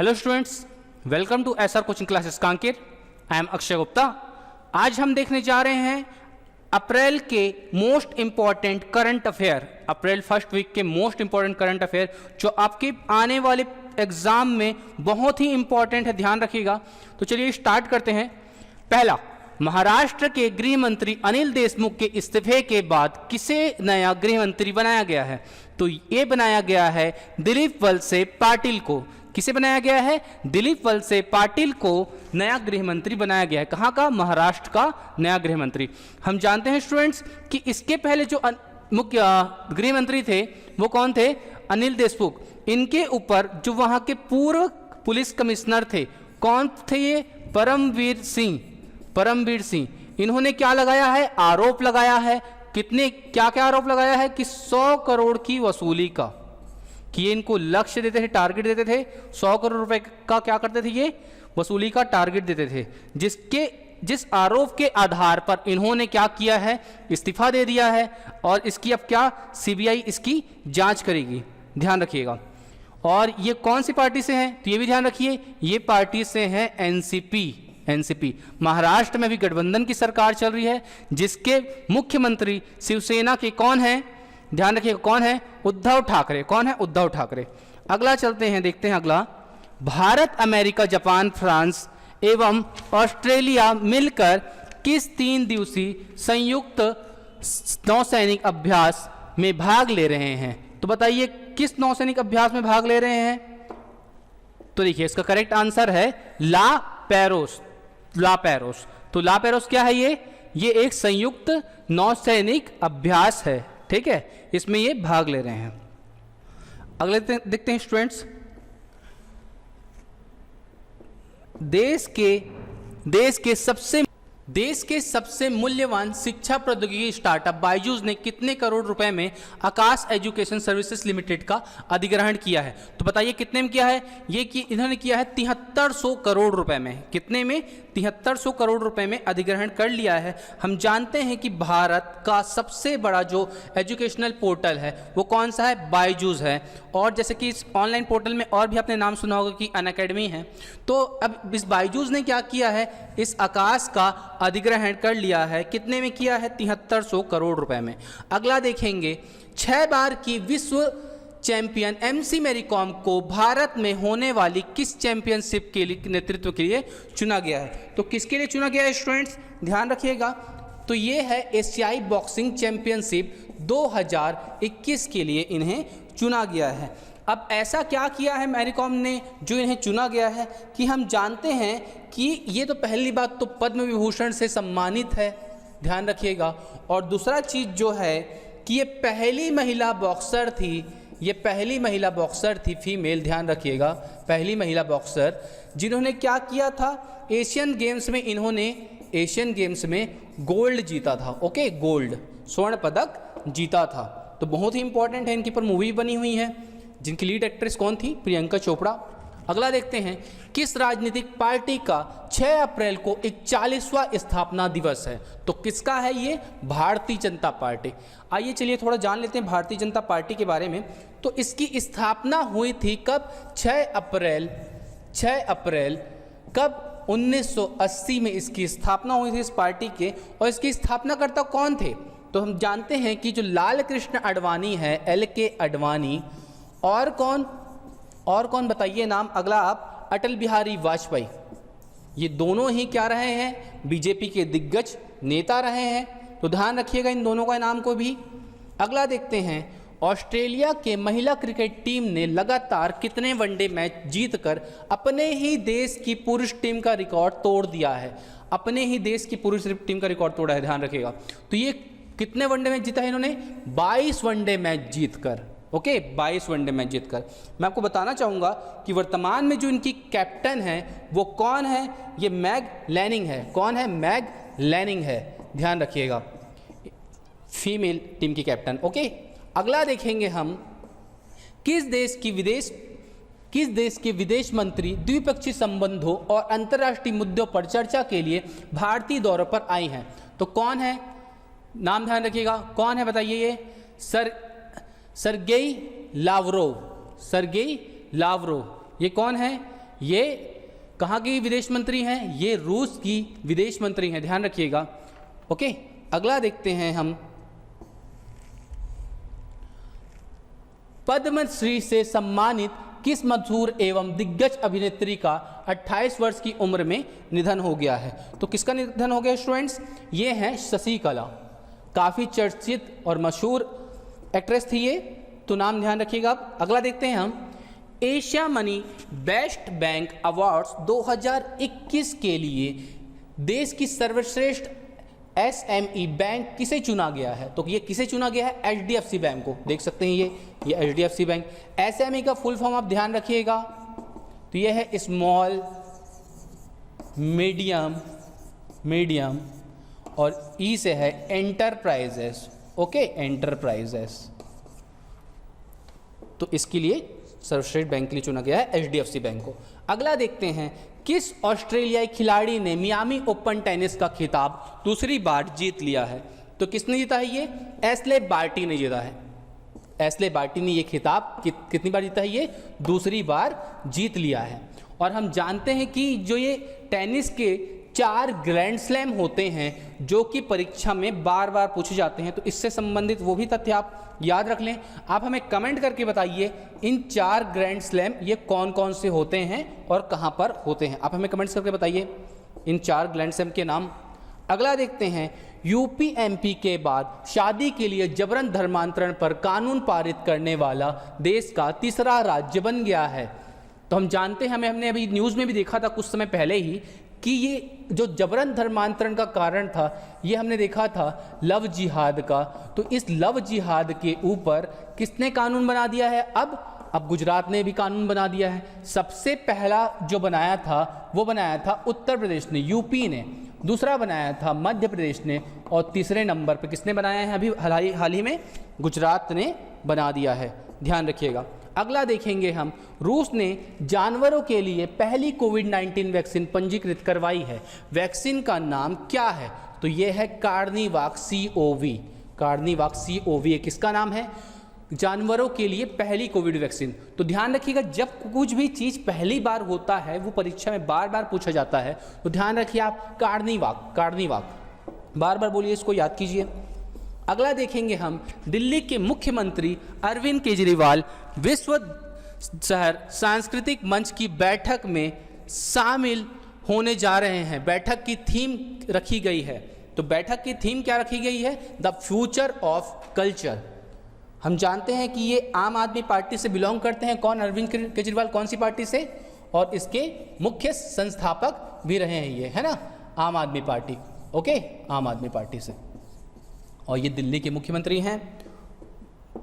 Hello students, welcome to SR coaching classes Kanker. I am Akshay Gupta. आज हम देखने जा रहे हैं अप्रैल के most important current affair, April first week के मोस्ट इंपॉर्टेंट करंट अफेयर जो आपके आने वाले एग्जाम में बहुत ही इंपॉर्टेंट है, ध्यान रखिएगा। तो चलिए स्टार्ट करते हैं। पहला, महाराष्ट्र के गृह मंत्री अनिल देशमुख के इस्तीफे के बाद किसे नया गृह मंत्री बनाया गया है? तो ये बनाया गया है दिलीप वलसे पाटिल को। किसे बनाया गया है? दिलीप वलसे पाटिल को नया गृह मंत्री बनाया गया है। कहाँ का? महाराष्ट्र का नया गृह मंत्री। हम जानते हैं स्टूडेंट्स कि इसके पहले जो मुख्य गृह मंत्री थे वो कौन थे? अनिल देशमुख। इनके ऊपर जो वहाँ के पूर्व पुलिस कमिश्नर थे, कौन थे ये? परमवीर सिंह। इन्होंने क्या लगाया है? आरोप लगाया है। कितने क्या आरोप लगाया है? कि 100 करोड़ की वसूली का, कि ये इनको लक्ष्य देते थे, टारगेट देते थे। 100 करोड़ रुपए का क्या करते थे? ये वसूली का टारगेट देते थे, जिस आरोप के आधार पर इन्होंने क्या किया है? इस्तीफा दे दिया है। और इसकी अब क्या सीबीआई इसकी जांच करेगी, ध्यान रखिएगा। और ये कौन सी पार्टी से हैं? तो ये भी ध्यान रखिए, ये पार्टी से है एनसीपी। महाराष्ट्र में भी गठबंधन की सरकार चल रही है, जिसके मुख्यमंत्री शिवसेना के कौन है? ध्यान रखिएगा, कौन है? उद्धव ठाकरे। कौन है? उद्धव ठाकरे। अगला चलते हैं, देखते हैं अगला। भारत, अमेरिका, जापान, फ्रांस एवं ऑस्ट्रेलिया मिलकर किस 3 दिवसीय संयुक्त नौसैनिक अभ्यास में भाग ले रहे हैं? तो बताइए किस नौसैनिक अभ्यास में भाग ले रहे हैं? तो देखिए इसका करेक्ट आंसर है ला पैरोस। तो ला पैरोस क्या है? ये एक संयुक्त नौसैनिक अभ्यास है, ठीक है, इसमें ये भाग ले रहे हैं। अगले देखते हैं स्टूडेंट्स। देश के सबसे मूल्यवान शिक्षा प्रौद्योगिकी स्टार्टअप बायजूस ने कितने करोड़ रुपए में आकाश एजुकेशन सर्विसेज लिमिटेड का अधिग्रहण किया है? तो बताइए कितने में किया है? इन्होंने किया है 7300 करोड़ रुपए में। कितने में? 7300 करोड़ रुपए में अधिग्रहण कर लिया है। हम जानते हैं कि भारत का सबसे बड़ा जो एजुकेशनल पोर्टल है वो कौन सा है? बायजूस है। और जैसे कि इस ऑनलाइन पोर्टल में और भी आपने नाम सुना होगा कि अनअकैडमी है। तो अब इस बायजूस ने क्या किया है? इस आकाश का अधिग्रहण कर लिया है। कितने में किया है? 7300 करोड़ रुपए में। अगला देखेंगे, 6 बार की विश्व चैंपियन एमसी मैरी कॉम को भारत में होने वाली किस चैंपियनशिप के लिए नेतृत्व के लिए चुना गया है? तो किसके लिए चुना गया है स्टूडेंट्स? ध्यान रखिएगा। तो ये है एशियाई बॉक्सिंग चैंपियनशिप 2021 के लिए इन्हें चुना गया है। अब ऐसा क्या किया है मैरी कॉम ने जो इन्हें चुना गया है? कि हम जानते हैं कि ये तो पहली बात तो पद्म विभूषण से सम्मानित है, ध्यान रखिएगा। और दूसरा चीज जो है कि ये पहली महिला बॉक्सर थी, फीमेल, ध्यान रखिएगा, पहली महिला बॉक्सर जिन्होंने क्या किया था? एशियन गेम्स में गोल्ड जीता था। ओके, गोल्ड, स्वर्ण पदक जीता था। तो बहुत ही इंपॉर्टेंट है। इनके पर मूवी बनी हुई है, जिनकी लीड एक्ट्रेस कौन थी? प्रियंका चोपड़ा। अगला देखते हैं, किस राजनीतिक पार्टी का 6 अप्रैल को 41वां स्थापना दिवस है? तो किसका है ये? भारतीय जनता पार्टी। आइए चलिए थोड़ा जान लेते हैं भारतीय जनता पार्टी के बारे में। तो इसकी स्थापना हुई थी कब? 6 अप्रैल कब? 1980 में इसकी स्थापना हुई थी इस पार्टी के। और इसकी स्थापनाकर्ता कौन थे? तो हम जानते हैं कि जो लाल कृष्ण आडवाणी है, LK आडवाणी, और कौन बताइए नाम अगला आप? अटल बिहारी वाजपेयी। ये दोनों ही क्या रहे हैं? बीजेपी के दिग्गज नेता रहे हैं। तो ध्यान रखिएगा इन दोनों का नाम को भी। अगला देखते हैं, ऑस्ट्रेलिया के महिला क्रिकेट टीम ने लगातार कितने वनडे मैच जीतकर अपने ही देश की पुरुष टीम का रिकॉर्ड तोड़ दिया है? अपने ही देश की पुरुष टीम का रिकॉर्ड तोड़ा है, ध्यान रखिएगा। तो ये कितने वनडे मैच जीता है इन्होंने? 22 वनडे मैच जीतकर। ओके, 22 वनडे मैच जीतकर। मैं आपको बताना चाहूँगा कि वर्तमान में जो इनकी कैप्टन है वो कौन है? ये मैग लैनिंग है। कौन है? मैग लैनिंग है, ध्यान रखिएगा, फीमेल टीम की कैप्टन। ओके, अगला देखेंगे हम, किस देश के विदेश मंत्री द्विपक्षीय संबंधों और अंतर्राष्ट्रीय मुद्दों पर चर्चा के लिए भारतीय दौरे पर आई हैं? तो कौन है? नाम ध्यान रखिएगा, कौन है बताइए? ये सरगेई लावरोव। ये कौन है? ये कहाँ की विदेश मंत्री हैं? ये रूस की विदेश मंत्री हैं, ध्यान रखिएगा। ओके, अगला देखते हैं हम। पद्मश्री से सम्मानित किस मशहूर एवं दिग्गज अभिनेत्री का 28 वर्ष की उम्र में निधन हो गया है? तो किसका निधन हो गया स्टूडेंट्स? ये हैं शशिकला, काफ़ी चर्चित और मशहूर एक्ट्रेस थी ये, तो नाम ध्यान रखिएगा। अगला देखते हैं हम। Asia money best bank awards 2021 के लिए देश की सर्वश्रेष्ठ SME बैंक किसे चुना गया है? तो ये किसे चुना गया है? HDFC बैंक को, देख सकते हैं ये HDFC बैंक। SME का फुल फॉर्म आप ध्यान रखिएगा, तो ये है स्मॉल मीडियम और ई से है एंटरप्राइजेस। ओके, एंटरप्राइजेस, तो इसके लिए सर्वश्रेष्ठ बैंक के लिए चुना गया है HDFC बैंक को। अगला देखते हैं, किस ऑस्ट्रेलियाई खिलाड़ी ने मियामी ओपन टेनिस का खिताब दूसरी बार जीत लिया है? तो किसने जीता है ये? एशले बार्टी ने जीता है। एशले बार्टी ने ये खिताब कितनी बार जीता है? ये दूसरी बार जीत लिया है। और हम जानते हैं कि जो ये टेनिस के 4 ग्रैंड स्लैम होते हैं जो कि परीक्षा में बार बार पूछे जाते हैं, तो इससे संबंधित वो भी तथ्य आप याद रख लें। आप हमें कमेंट करके बताइए इन 4 ग्रैंड स्लैम ये कौन कौन से होते हैं और कहाँ पर होते हैं। आप हमें कमेंट्स करके बताइए इन 4 ग्रैंड स्लैम के नाम। अगला देखते हैं, UP-MP के बाद शादी के लिए जबरन धर्मांतरण पर कानून पारित करने वाला देश का तीसरा राज्य बन गया है। तो हम जानते हैं, हमने अभी न्यूज़ में भी देखा था कुछ समय पहले ही कि ये जो जबरन धर्मांतरण का कारण था, ये हमने देखा था लव जिहाद का। तो इस लव जिहाद के ऊपर किसने कानून बना दिया है? अब गुजरात ने भी कानून बना दिया है। सबसे पहला जो बनाया था वो बनाया था उत्तर प्रदेश ने, यूपी ने। दूसरा बनाया था मध्य प्रदेश ने, और तीसरे नंबर पर किसने बनाया है? अभी हाल ही में गुजरात ने बना दिया है, ध्यान रखिएगा। अगला देखेंगे हम, रूस ने जानवरों के लिए पहली कोविड-19 वैक्सीन पंजीकृत करवाई है। वैक्सीन का नाम क्या है? तो ये है कार्निवाक CoV। कार्निवाक CoV ये किसका नाम है? जानवरों के लिए पहली कोविड वैक्सीन। तो ध्यान रखिएगा, जब कुछ भी चीज़ पहली बार होता है वो परीक्षा में बार बार पूछा जाता है, तो ध्यान रखिए आप कार्निवाक बार बार बोलिए, इसको याद कीजिए। अगला देखेंगे हम, दिल्ली के मुख्यमंत्री अरविंद केजरीवाल विश्व शहर सांस्कृतिक मंच की बैठक में शामिल होने जा रहे हैं। बैठक की थीम रखी गई है, तो बैठक की थीम क्या रखी गई है? The future of culture. हम जानते हैं कि ये आम आदमी पार्टी से बिलोंग करते हैं। कौन? अरविंद केजरीवाल कौन सी पार्टी से? और इसके मुख्य संस्थापक भी रहे हैं ये, है ना, आम आदमी पार्टी। ओके, आम आदमी पार्टी से, और ये दिल्ली के मुख्यमंत्री हैं,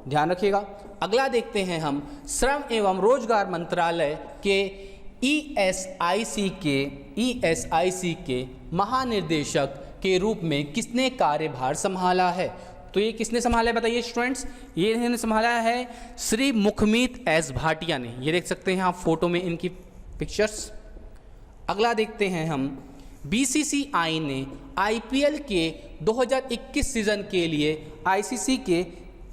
ध्यान रखिएगा। अगला देखते हैं हम, श्रम एवं रोजगार मंत्रालय के ESIC के महानिर्देशक के रूप में किसने कार्यभार संभाला है? तो ये किसने संभाला है बताइए स्टूडेंट्स? ये इन्होंने संभाला है श्री मुखमीत एस भाटिया ने। ये देख सकते हैं आप फोटो में इनकी पिक्चर्स। अगला देखते हैं हम, BCCI ने IPL के 2021 सीजन के लिए ICC के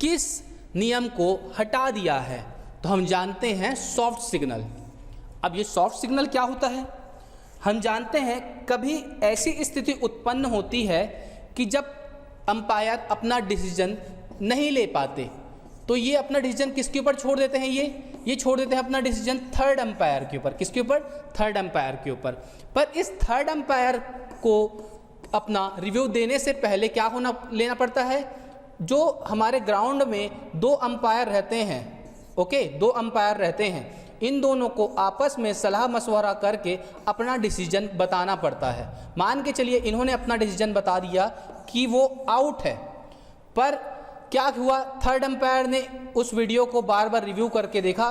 किस नियम को हटा दिया है? तो हम जानते हैं सॉफ्ट सिग्नल। अब ये सॉफ्ट सिग्नल क्या होता है? हम जानते हैं कभी ऐसी स्थिति उत्पन्न होती है कि जब अंपायर अपना डिसीजन नहीं ले पाते, तो ये अपना डिसीजन किसके ऊपर छोड़ देते हैं? ये छोड़ देते हैं अपना डिसीजन थर्ड अंपायर के ऊपर। किसके ऊपर? थर्ड अंपायर के ऊपर। पर इस थर्ड अंपायर को अपना रिव्यू देने से पहले क्या लेना पड़ता है? जो हमारे ग्राउंड में 2 अंपायर रहते हैं, ओके, 2 अंपायर रहते हैं, इन दोनों को आपस में सलाह मशवरा करके अपना डिसीजन बताना पड़ता है। मान के चलिए इन्होंने अपना डिसीजन बता दिया कि वो आउट है, पर क्या हुआ? थर्ड अंपायर ने उस वीडियो को बार बार रिव्यू करके देखा,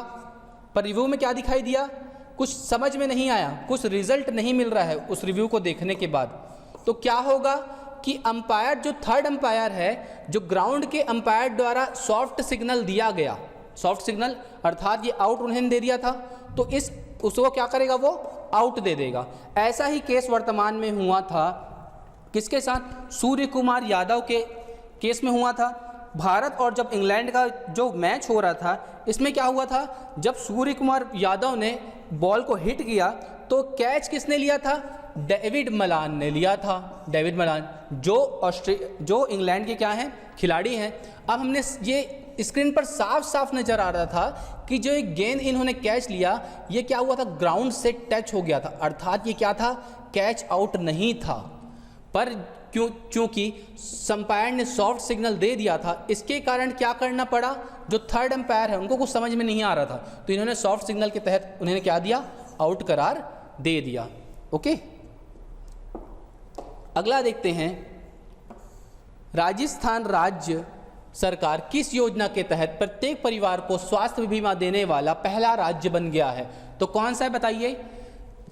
पर रिव्यू में क्या दिखाई दिया? कुछ समझ में नहीं आया, कुछ रिजल्ट नहीं मिल रहा है उस रिव्यू को देखने के बाद। तो क्या होगा कि अंपायर, जो थर्ड अंपायर है, जो ग्राउंड के अंपायर द्वारा सॉफ्ट सिग्नल दिया गया, सॉफ्ट सिग्नल अर्थात ये आउट उन्होंने दे दिया था, तो उसको क्या करेगा? वो आउट दे देगा। ऐसा ही केस वर्तमान में हुआ था, किसके साथ? सूर्य कुमार यादव के केस में हुआ था। भारत और जब इंग्लैंड का जो मैच हो रहा था, इसमें क्या हुआ था, जब सूर्य कुमार यादव ने बॉल को हिट किया तो कैच किसने लिया था, डेविड मलान ने लिया था। डेविड मलान जो इंग्लैंड के क्या हैं, खिलाड़ी हैं। अब हमने ये स्क्रीन पर साफ साफ नजर आ रहा था कि जो एक गेंद इन्होंने कैच लिया, ये क्या हुआ था, ग्राउंड से टच हो गया था, अर्थात ये क्या था, कैच आउट नहीं था। पर क्योंकि अंपायर ने सॉफ्ट सिग्नल दे दिया था, इसके कारण क्या करना पड़ा, जो थर्ड अंपायर है उनको कुछ समझ में नहीं आ रहा था, तो इन्होंने सॉफ्ट सिग्नल के तहत उन्होंने क्या दिया, आउट करार दे दिया। ओके, अगला देखते हैं, राजस्थान राज्य सरकार किस योजना के तहत प्रत्येक परिवार को स्वास्थ्य बीमा देने वाला पहला राज्य बन गया है? तो कौन सा है बताइए,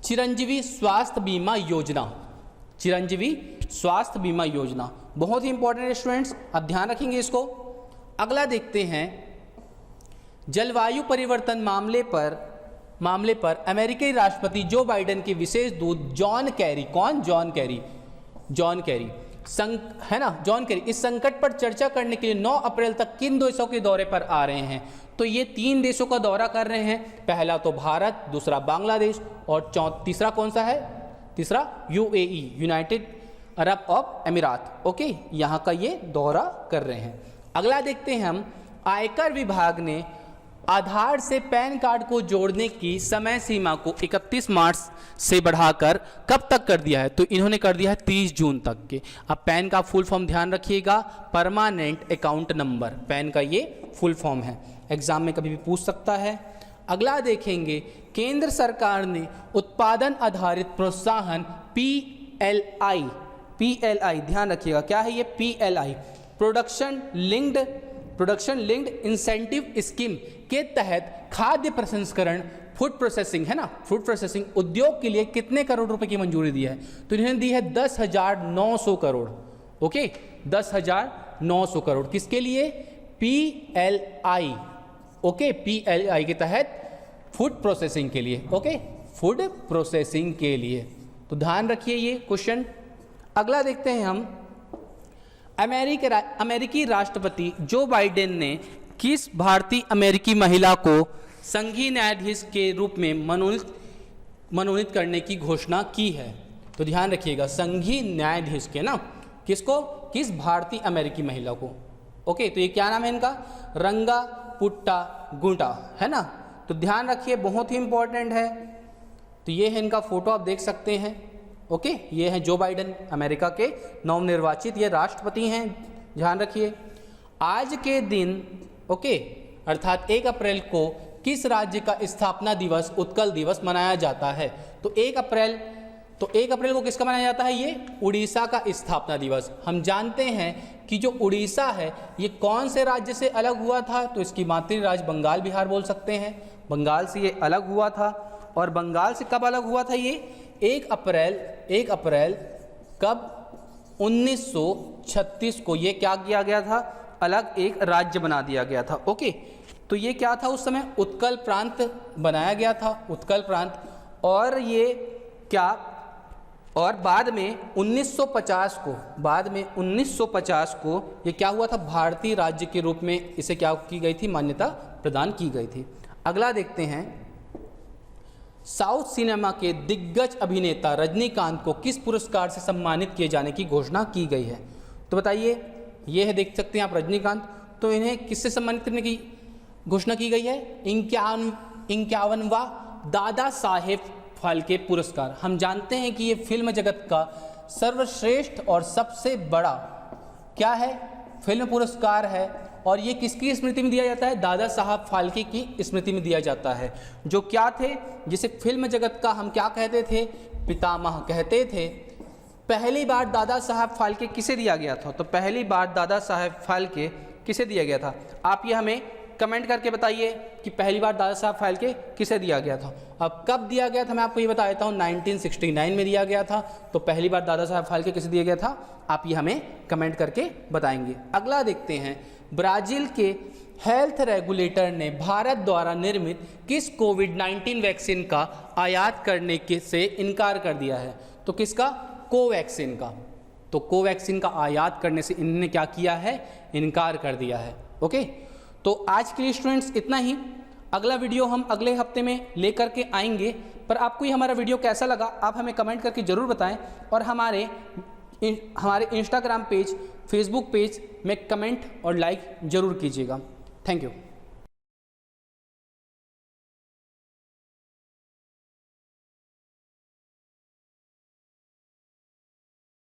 चिरंजीवी स्वास्थ्य बीमा योजना। चिरंजीवी स्वास्थ्य बीमा योजना बहुत ही इंपॉर्टेंट है स्टूडेंट्स, आप ध्यान रखेंगे इसको। अगला देखते हैं, जलवायु परिवर्तन मामले पर अमेरिकी राष्ट्रपति जो बाइडेन के विशेष दूत जॉन कैरी, कौन, जॉन कैरी है ना, जॉन कैरी इस संकट पर चर्चा करने के लिए 9 अप्रैल तक किन देशों के दौरे पर आ रहे हैं? तो ये 3 देशों का दौरा कर रहे हैं, पहला तो भारत, दूसरा बांग्लादेश और तीसरा कौन सा है, तीसरा यूएई, यूनाइटेड अरब ऑफ अमीरात। ओके, यहाँ का ये दौरा कर रहे हैं। अगला देखते हैं हम, आयकर विभाग ने आधार से पैन कार्ड को जोड़ने की समय सीमा को 31 मार्च से बढ़ाकर कब तक कर दिया है? तो इन्होंने कर दिया है 30 जून तक के। अब पैन का फुल फॉर्म ध्यान रखिएगा, परमानेंट अकाउंट नंबर, पैन का ये फुल फॉर्म है, एग्जाम में कभी भी पूछ सकता है। अगला देखेंगे, केंद्र सरकार ने उत्पादन आधारित प्रोत्साहन PLI ध्यान रखिएगा, क्या है ये PLI, production linked incentive scheme के तहत खाद्य प्रसंस्करण, फूड प्रोसेसिंग है ना, फूड प्रोसेसिंग उद्योग के लिए कितने करोड़ रुपए की मंजूरी दी है? तो इन्होंने दी है 10,900 करोड़। ओके, 10,900 करोड़ किसके लिए? PLI। ओके, PLI के तहत फूड प्रोसेसिंग के लिए। ओके, फूड प्रोसेसिंग के लिए, तो ध्यान रखिए ये क्वेश्चन। अगला देखते हैं हम, अमेरिकी राष्ट्रपति जो बाइडेन ने किस भारतीय अमेरिकी महिला को संघीय न्यायाधीश के रूप में मनोनीत करने की घोषणा की है? तो ध्यान रखिएगा, संघीय न्यायाधीश के ना, किसको, किस भारतीय अमेरिकी महिला को। ओके, तो ये क्या नाम है इनका, रंगा पुट्टा गुंटा है ना, तो ध्यान रखिए, बहुत ही इंपॉर्टेंट है। तो ये है इनका फोटो, आप देख सकते हैं। ओके, ये है जो बाइडेन, अमेरिका के नवनिर्वाचित ये राष्ट्रपति हैं, ध्यान रखिए। आज के दिन, ओके, अर्थात 1 अप्रैल को किस राज्य का स्थापना दिवस, उत्कल दिवस मनाया जाता है? तो 1 अप्रैल को किसका मनाया जाता है? ये उड़ीसा का स्थापना दिवस। हम जानते हैं कि जो उड़ीसा है ये कौन से राज्य से अलग हुआ था? तो इसकी मातृ राज्य बंगाल बिहार बोल सकते हैं, बंगाल से ये अलग हुआ था। और बंगाल से कब अलग हुआ था? ये 1 अप्रैल कब, 1936 को ये क्या किया गया था, अलग एक राज्य बना दिया गया था। ओके, तो ये क्या था उस समय, उत्कल प्रांत बनाया गया था, उत्कल प्रांत। और ये क्या, और बाद में 1950 को ये क्या हुआ था, भारतीय राज्य के रूप में इसे क्या की गई थी, मान्यता प्रदान की गई थी। अगला देखते हैं, साउथ सिनेमा के दिग्गज अभिनेता रजनीकांत को किस पुरस्कार से सम्मानित किए जाने की घोषणा की गई है? तो बताइए, ये है, देख सकते हैं आप रजनीकांत, तो इन्हें किससे सम्मानित करने की घोषणा की गई है? 51वां दादा साहेब फाल्के पुरस्कार। हम जानते हैं कि ये फिल्म जगत का सर्वश्रेष्ठ और सबसे बड़ा क्या है, फिल्म पुरस्कार है। और ये किसकी स्मृति में दिया जाता है? दादा साहब फाल्के की स्मृति में दिया जाता है, जो क्या थे, जिसे फिल्म जगत का हम क्या कहते थे, पितामह कहते थे। पहली बार दादा साहब फाल्के किसे दिया गया था? तो पहली बार दादा साहब फाल्के किसे दिया गया था? आप ये हमें कमेंट करके बताइए कि पहली बार दादा साहब फाल्के किसे दिया गया था। अब कब दिया गया था मैं आपको ये बता देता हूँ, 1969 में दिया गया था। तो पहली बार दादा साहब फाल्के किसे दिया गया था, आप ये हमें कमेंट करके बताएंगे। अगला देखते हैं, ब्राज़ील के हेल्थ रेगुलेटर ने भारत द्वारा निर्मित किस कोविड-19 वैक्सीन का आयात करने से इनकार कर दिया है? तो किसका? कोवैक्सीन का। तो कोवैक्सीन का आयात करने से इन्होंने क्या किया है, इनकार कर दिया है। ओके, तो आज के लिए स्टूडेंट्स इतना ही। अगला वीडियो हम अगले हफ्ते में लेकर के आएंगे, पर आपको ये हमारा वीडियो कैसा लगा आप हमें कमेंट करके ज़रूर बताएं, और हमारे इंस्टाग्राम पेज, फेसबुक पेज में कमेंट और लाइक ज़रूर कीजिएगा। Thank you.